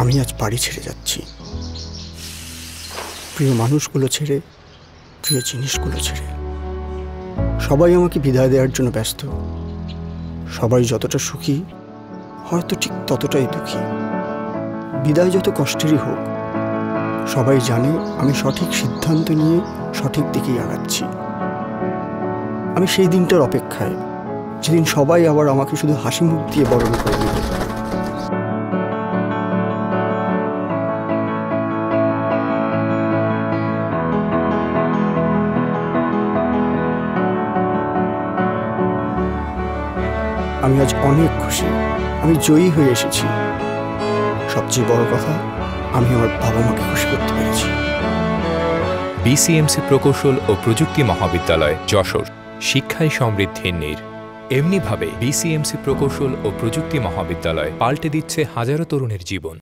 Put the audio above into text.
আমি আজ বাড়ি ছেড়ে যাচ্ছি, প্রিয় মানুষগুলো ছেড়ে, প্রিয় জিনিসগুলো ছেড়ে। সবাই আমাকে বিদায় দেওয়ার জন্য ব্যস্ত। সবাই যতটা সুখী, হয়তো ঠিক ততটাই দুঃখী। বিদায় যত কষ্টেরই হোক, সবাই জানে আমি সঠিক সিদ্ধান্ত নিয়ে সঠিক দিকেই আগাচ্ছি। আমি সেই দিনটার অপেক্ষায়, যেদিন সবাই আবার আমাকে শুধু হাসি মুখ দিয়ে বরণ করে নেবে। আমি আজ অনেক খুশি, আমি জয়ী হয়ে এসেছি। সবচেয়ে বড় কথা, আমি আমার বাবা মাকে খুশি করতে পেরেছি। বিসিএমসি প্রকৌশল ও প্রযুক্তি মহাবিদ্যালয়, যশোর, শিক্ষায় সমৃদ্ধির নীড়। এমনিভাবে বিসিএমসি প্রকৌশল ও প্রযুক্তি মহাবিদ্যালয় পাল্টে দিচ্ছে হাজারো তরুণের জীবন।